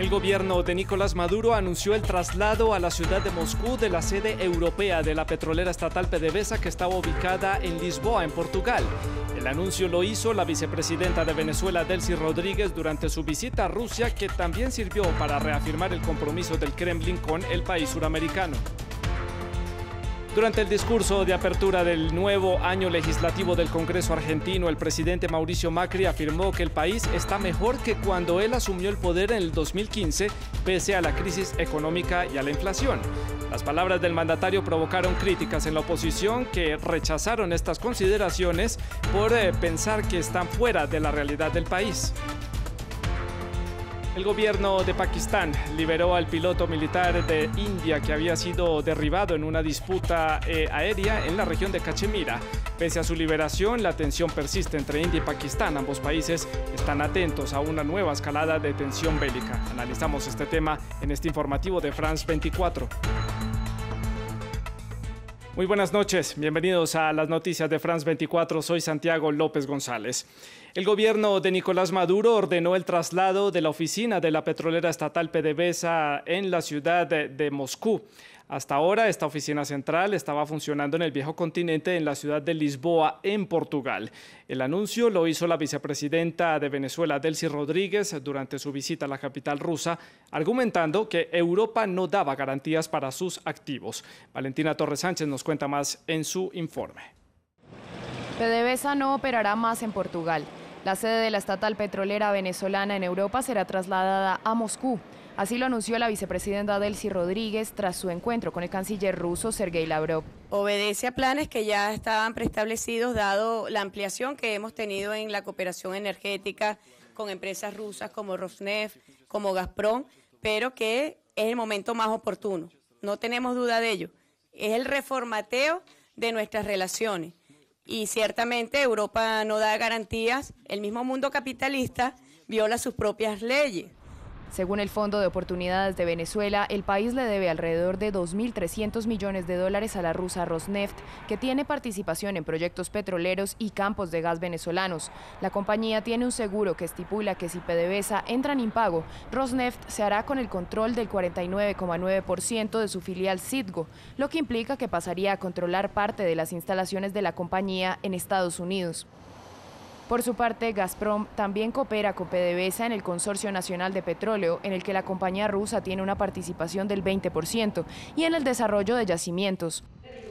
El gobierno de Nicolás Maduro anunció el traslado a la ciudad de Moscú de la sede europea de la petrolera estatal PDVSA, que estaba ubicada en Lisboa, en Portugal. El anuncio lo hizo la vicepresidenta de Venezuela, Delcy Rodríguez, durante su visita a Rusia, que también sirvió para reafirmar el compromiso del Kremlin con el país suramericano. Durante el discurso de apertura del nuevo año legislativo del Congreso argentino, el presidente Mauricio Macri afirmó que el país está mejor que cuando él asumió el poder en el 2015, pese a la crisis económica y a la inflación. Las palabras del mandatario provocaron críticas en la oposición, que rechazaron estas consideraciones por pensar que están fuera de la realidad del país. El gobierno de Pakistán liberó al piloto militar de India que había sido derribado en una disputa aérea en la región de Cachemira. Pese a su liberación, la tensión persiste entre India y Pakistán. Ambos países están atentos a una nueva escalada de tensión bélica. Analizamos este tema en este informativo de France 24. Muy buenas noches, bienvenidos a las noticias de France 24, soy Santiago López González. El gobierno de Nicolás Maduro ordenó el traslado de la oficina de la petrolera estatal PDVSA en la ciudad de Moscú. Hasta ahora, esta oficina central estaba funcionando en el viejo continente, en la ciudad de Lisboa, en Portugal. El anuncio lo hizo la vicepresidenta de Venezuela, Delcy Rodríguez, durante su visita a la capital rusa, argumentando que Europa no daba garantías para sus activos. Valentina Torres Sánchez nos cuenta más en su informe. PDVSA no operará más en Portugal. La sede de la estatal petrolera venezolana en Europa será trasladada a Moscú. Así lo anunció la vicepresidenta Delcy Rodríguez tras su encuentro con el canciller ruso Sergei Lavrov. Obedece a planes que ya estaban preestablecidos, dado la ampliación que hemos tenido en la cooperación energética con empresas rusas como Rosneft, como Gazprom, pero que es el momento más oportuno. No tenemos duda de ello. Es el reformateo de nuestras relaciones. Y ciertamente Europa no da garantías, el mismo mundo capitalista viola sus propias leyes. Según el Fondo de Oportunidades de Venezuela, el país le debe alrededor de 2.300 millones de dólares a la rusa Rosneft, que tiene participación en proyectos petroleros y campos de gas venezolanos. La compañía tiene un seguro que estipula que si PDVSA entra en impago, Rosneft se hará con el control del 49,9% de su filial Citgo, lo que implica que pasaría a controlar parte de las instalaciones de la compañía en Estados Unidos. Por su parte, Gazprom también coopera con PDVSA en el Consorcio Nacional de Petróleo, en el que la compañía rusa tiene una participación del 20%, y en el desarrollo de yacimientos.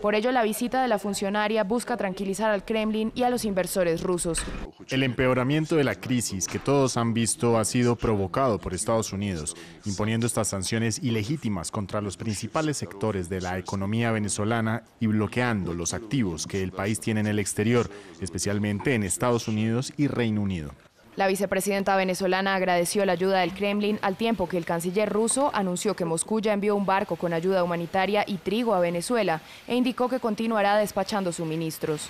Por ello, la visita de la funcionaria busca tranquilizar al Kremlin y a los inversores rusos. El empeoramiento de la crisis que todos han visto ha sido provocado por Estados Unidos, imponiendo estas sanciones ilegítimas contra los principales sectores de la economía venezolana y bloqueando los activos que el país tiene en el exterior, especialmente en Estados Unidos y Reino Unido. La vicepresidenta venezolana agradeció la ayuda del Kremlin al tiempo que el canciller ruso anunció que Moscú ya envió un barco con ayuda humanitaria y trigo a Venezuela e indicó que continuará despachando suministros.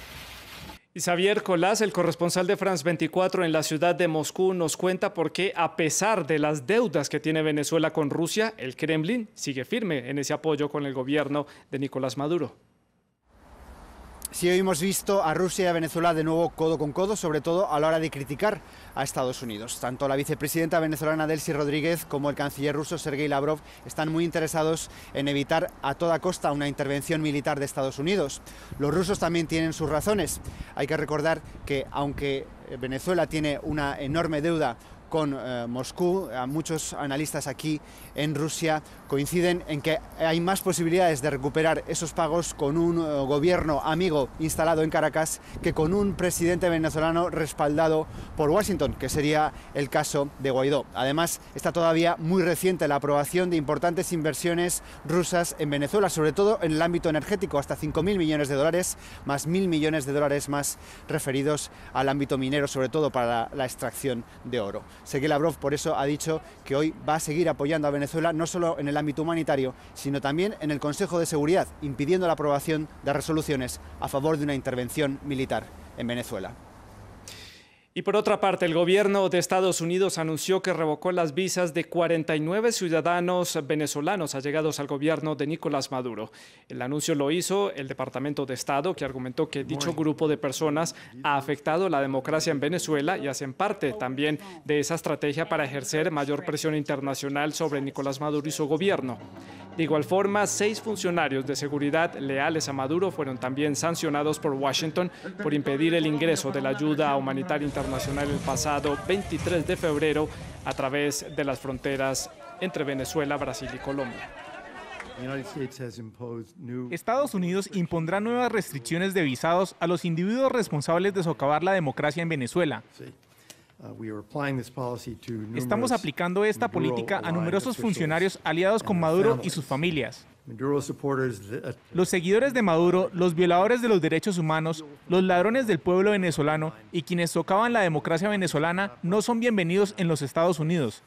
Y Xavier Colás, el corresponsal de France 24 en la ciudad de Moscú, nos cuenta por qué, a pesar de las deudas que tiene Venezuela con Rusia, el Kremlin sigue firme en ese apoyo con el gobierno de Nicolás Maduro. Sí, hoy hemos visto a Rusia y a Venezuela de nuevo codo con codo, sobre todo a la hora de criticar a Estados Unidos. Tanto la vicepresidenta venezolana Delcy Rodríguez como el canciller ruso Sergei Lavrov están muy interesados en evitar a toda costa una intervención militar de Estados Unidos. Los rusos también tienen sus razones. Hay que recordar que aunque Venezuela tiene una enorme deuda con Moscú, muchos analistas aquí en Rusia coinciden en que hay más posibilidades de recuperar esos pagos con un gobierno amigo instalado en Caracas que con un presidente venezolano respaldado por Washington, que sería el caso de Guaidó. Además, está todavía muy reciente la aprobación de importantes inversiones rusas en Venezuela, sobre todo en el ámbito energético, hasta 5.000 millones de dólares, más 1.000 millones de dólares más referidos al ámbito minero, sobre todo para la extracción de oro. Sergei Lavrov por eso ha dicho que hoy va a seguir apoyando a Venezuela, no solo en el ámbito humanitario, sino también en el Consejo de Seguridad, impidiendo la aprobación de resoluciones a favor de una intervención militar en Venezuela. Y por otra parte, el gobierno de Estados Unidos anunció que revocó las visas de 49 ciudadanos venezolanos allegados al gobierno de Nicolás Maduro. El anuncio lo hizo el Departamento de Estado, que argumentó que dicho grupo de personas ha afectado la democracia en Venezuela y hacen parte también de esa estrategia para ejercer mayor presión internacional sobre Nicolás Maduro y su gobierno. De igual forma, 6 funcionarios de seguridad leales a Maduro fueron también sancionados por Washington por impedir el ingreso de la ayuda humanitaria internacional el pasado 23 de febrero a través de las fronteras entre Venezuela, Brasil y Colombia. Estados Unidos impondrá nuevas restricciones de visados a los individuos responsables de socavar la democracia en Venezuela. Estamos aplicando esta política a numerosos funcionarios aliados con Maduro y sus familias. Los seguidores de Maduro, los violadores de los derechos humanos, los ladrones del pueblo venezolano y quienes socavan la democracia venezolana no son bienvenidos en los Estados Unidos.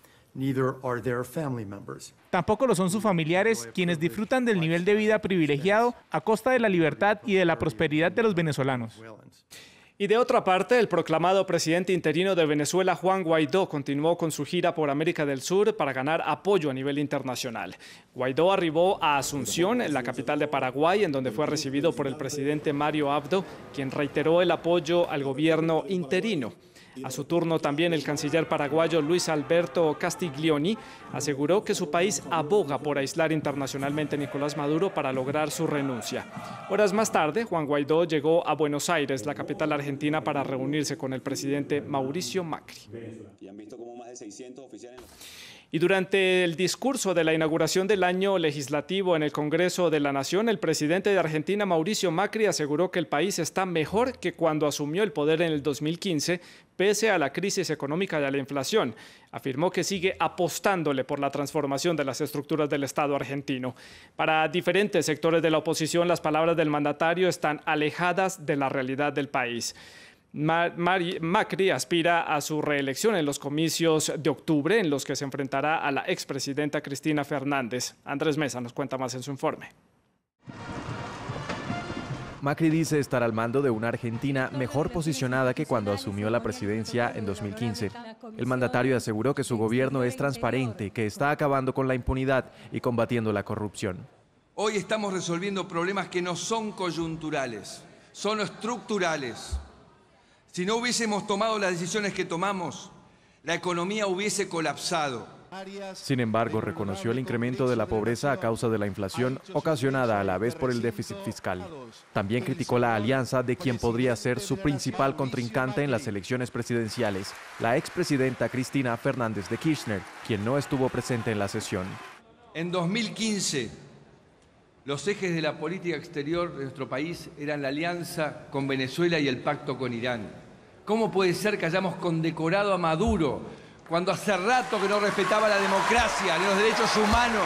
Tampoco lo son sus familiares, quienes disfrutan del nivel de vida privilegiado a costa de la libertad y de la prosperidad de los venezolanos. Y de otra parte, el proclamado presidente interino de Venezuela, Juan Guaidó, continuó con su gira por América del Sur para ganar apoyo a nivel internacional. Guaidó arribó a Asunción, en la capital de Paraguay, en donde fue recibido por el presidente Mario Abdo, quien reiteró el apoyo al gobierno interino. A su turno, también el canciller paraguayo Luis Alberto Castiglioni aseguró que su país aboga por aislar internacionalmente a Nicolás Maduro para lograr su renuncia. Horas más tarde, Juan Guaidó llegó a Buenos Aires, la capital argentina, para reunirse con el presidente Mauricio Macri. Y durante el discurso de la inauguración del año legislativo en el Congreso de la Nación, el presidente de Argentina, Mauricio Macri, aseguró que el país está mejor que cuando asumió el poder en el 2015, pese a la crisis económica y a la inflación. Afirmó que sigue apostándole por la transformación de las estructuras del Estado argentino. Para diferentes sectores de la oposición, las palabras del mandatario están alejadas de la realidad del país. Macri aspira a su reelección en los comicios de octubre, en los que se enfrentará a la expresidenta Cristina Fernández. Andrés Mesa nos cuenta más en su informe. Macri dice estar al mando de una Argentina mejor posicionada que cuando asumió la presidencia en 2015. El mandatario aseguró que su gobierno es transparente, que está acabando con la impunidad y combatiendo la corrupción. Hoy estamos resolviendo problemas que no son coyunturales, son estructurales. Si no hubiésemos tomado las decisiones que tomamos, la economía hubiese colapsado. Sin embargo, reconoció el incremento de la pobreza a causa de la inflación ocasionada a la vez por el déficit fiscal. También criticó la alianza de quien podría ser su principal contrincante en las elecciones presidenciales, la expresidenta Cristina Fernández de Kirchner, quien no estuvo presente en la sesión. En 2015, los ejes de la política exterior de nuestro país eran la alianza con Venezuela y el pacto con Irán. ¿Cómo puede ser que hayamos condecorado a Maduro cuando hace rato que no respetaba la democracia ni los derechos humanos?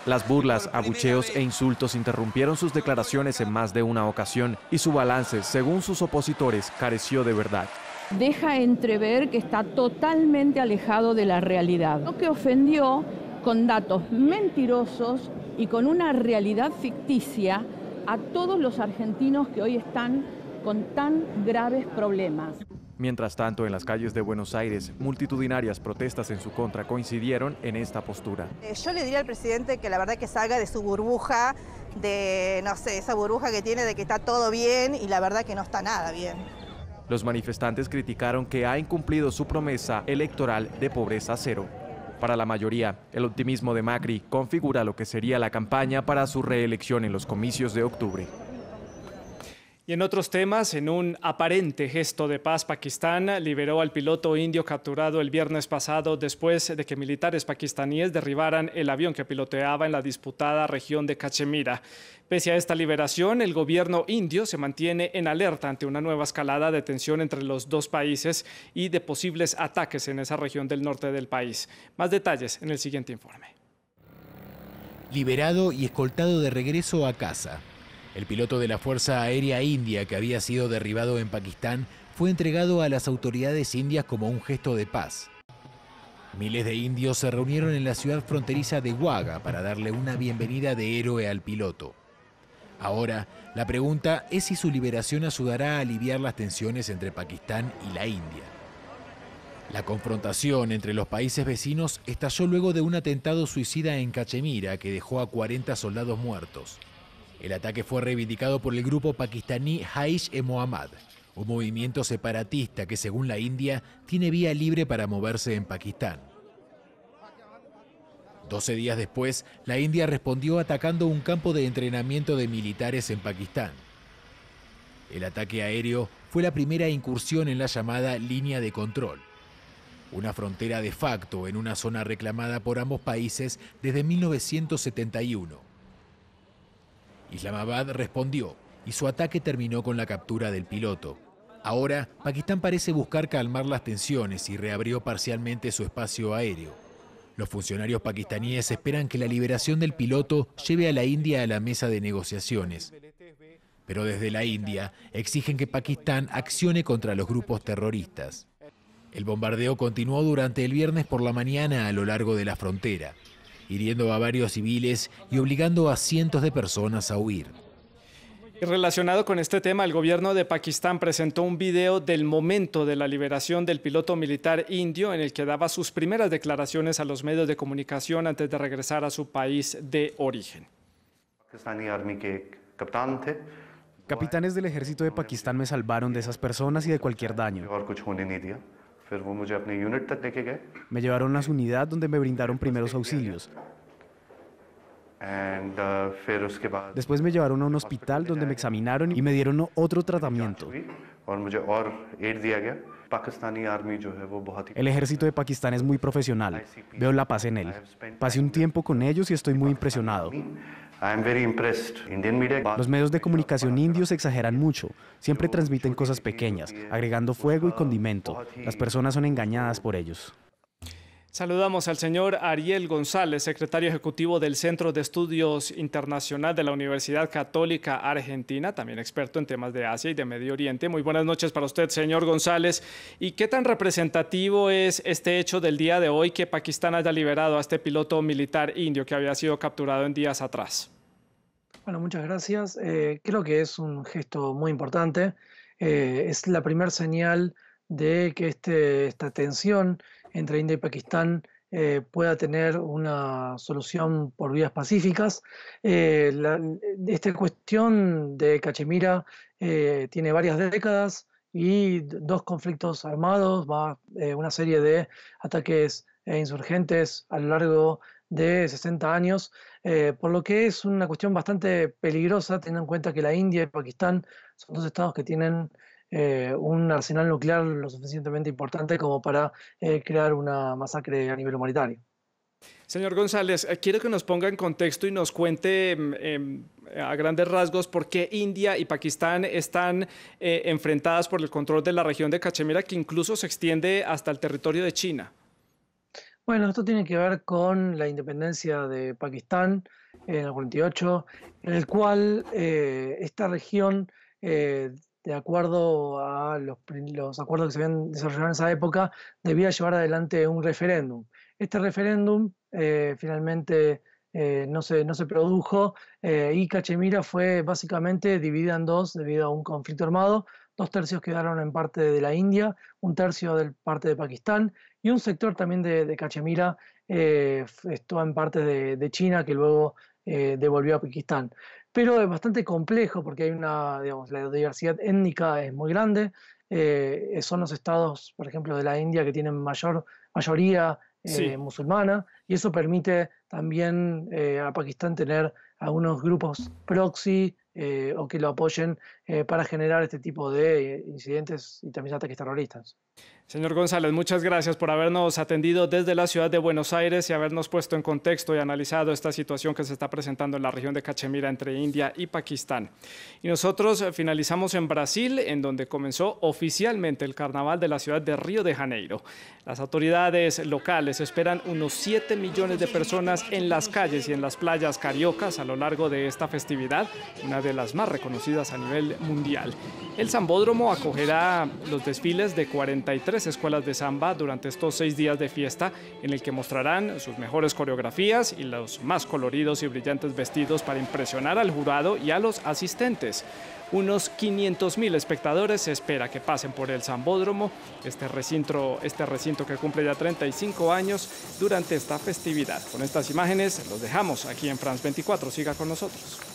Las burlas, abucheos e insultos interrumpieron sus declaraciones en más de una ocasión y su balance, según sus opositores, careció de verdad. Deja entrever que está totalmente alejado de la realidad, lo que ofendió con datos mentirosos y con una realidad ficticia a todos los argentinos que hoy están con tan graves problemas. Mientras tanto, en las calles de Buenos Aires, multitudinarias protestas en su contra coincidieron en esta postura. Yo le diría al presidente que la verdad que salga de su burbuja, de, no sé, esa burbuja que tiene de que está todo bien y la verdad que no está nada bien. Los manifestantes criticaron que ha incumplido su promesa electoral de pobreza cero. Para la mayoría, el optimismo de Macri configura lo que sería la campaña para su reelección en los comicios de octubre. Y en otros temas, en un aparente gesto de paz, Pakistán liberó al piloto indio capturado el viernes pasado después de que militares pakistaníes derribaran el avión que piloteaba en la disputada región de Cachemira. Pese a esta liberación, el gobierno indio se mantiene en alerta ante una nueva escalada de tensión entre los dos países y de posibles ataques en esa región del norte del país. Más detalles en el siguiente informe. Liberado y escoltado de regreso a casa. El piloto de la Fuerza Aérea India, que había sido derribado en Pakistán, fue entregado a las autoridades indias como un gesto de paz. Miles de indios se reunieron en la ciudad fronteriza de Wagah para darle una bienvenida de héroe al piloto. Ahora, la pregunta es si su liberación ayudará a aliviar las tensiones entre Pakistán y la India. La confrontación entre los países vecinos estalló luego de un atentado suicida en Cachemira que dejó a 40 soldados muertos. El ataque fue reivindicado por el grupo pakistaní Jaish-e-Mohammad, un movimiento separatista que, según la India, tiene vía libre para moverse en Pakistán. 12 días después, la India respondió atacando un campo de entrenamiento de militares en Pakistán. El ataque aéreo fue la primera incursión en la llamada línea de control, una frontera de facto en una zona reclamada por ambos países desde 1971. Islamabad respondió y su ataque terminó con la captura del piloto. Ahora, Pakistán parece buscar calmar las tensiones y reabrió parcialmente su espacio aéreo. Los funcionarios pakistaníes esperan que la liberación del piloto lleve a la India a la mesa de negociaciones. Pero desde la India exigen que Pakistán accione contra los grupos terroristas. El bombardeo continuó durante el viernes por la mañana a lo largo de la frontera, hiriendo a varios civiles y obligando a cientos de personas a huir. Y relacionado con este tema, el gobierno de Pakistán presentó un video del momento de la liberación del piloto militar indio en el que daba sus primeras declaraciones a los medios de comunicación antes de regresar a su país de origen. Capitanes del ejército de Pakistán me salvaron de esas personas y de cualquier daño. Me llevaron a su unidad donde me brindaron primeros auxilios. Después me llevaron a un hospital donde me examinaron y me dieron otro tratamiento. El ejército de Pakistán es muy profesional. Veo la paz en él. Pasé un tiempo con ellos y estoy muy impresionado. Los medios de comunicación indios exageran mucho. Siempre transmiten cosas pequeñas, agregando fuego y condimento. Las personas son engañadas por ellos. Saludamos al señor Ariel González, secretario ejecutivo del Centro de Estudios Internacional de la Universidad Católica Argentina, también experto en temas de Asia y de Medio Oriente. Muy buenas noches para usted, señor González. ¿Y qué tan representativo es este hecho del día de hoy que Pakistán haya liberado a este piloto militar indio que había sido capturado en días atrás? Bueno, muchas gracias. Creo que es un gesto muy importante. Es la primera señal de que esta tensión entre India y Pakistán pueda tener una solución por vías pacíficas. Esta cuestión de Cachemira tiene varias décadas y dos conflictos armados, una serie de ataques insurgentes a lo largo de 60 años, por lo que es una cuestión bastante peligrosa, teniendo en cuenta que la India y Pakistán son dos estados que tienen un arsenal nuclear lo suficientemente importante como para crear una masacre a nivel humanitario. Señor González, quiero que nos ponga en contexto y nos cuente a grandes rasgos por qué India y Pakistán están enfrentadas por el control de la región de Cachemira, que incluso se extiende hasta el territorio de China. Bueno, esto tiene que ver con la independencia de Pakistán en el 48, en el cual esta región, de acuerdo a los acuerdos que se habían desarrollado en esa época, debía llevar adelante un referéndum. Este referéndum finalmente no se produjo y Cachemira fue básicamente dividida en dos debido a un conflicto armado. 2/3 quedaron en parte de la India, 1/3 de parte de Pakistán y un sector también de Cachemira estuvo en parte de China que luego devolvió a Pakistán. Pero es bastante complejo porque hay la diversidad étnica es muy grande. Son los estados, por ejemplo, de la India que tienen mayoría musulmana y eso permite también a Pakistán tener algunos grupos proxy o que lo apoyen para generar este tipo de incidentes y también ataques terroristas. Señor González, muchas gracias por habernos atendido desde la ciudad de Buenos Aires y habernos puesto en contexto y analizado esta situación que se está presentando en la región de Cachemira entre India y Pakistán. Y nosotros finalizamos en Brasil, en donde comenzó oficialmente el carnaval de la ciudad de Río de Janeiro. Las autoridades locales esperan unos 7 millones de personas en las calles y en las playas cariocas a lo largo de esta festividad, una de las más reconocidas a nivel mundial. El Sambódromo acogerá los desfiles de 43 escuelas de samba durante estos 6 días de fiesta, en el que mostrarán sus mejores coreografías y los más coloridos y brillantes vestidos para impresionar al jurado y a los asistentes. Unos 500.000 espectadores se espera que pasen por el Sambódromo, este recinto que cumple ya 35 años durante esta festividad. Con estas imágenes los dejamos aquí en France 24. Siga con nosotros.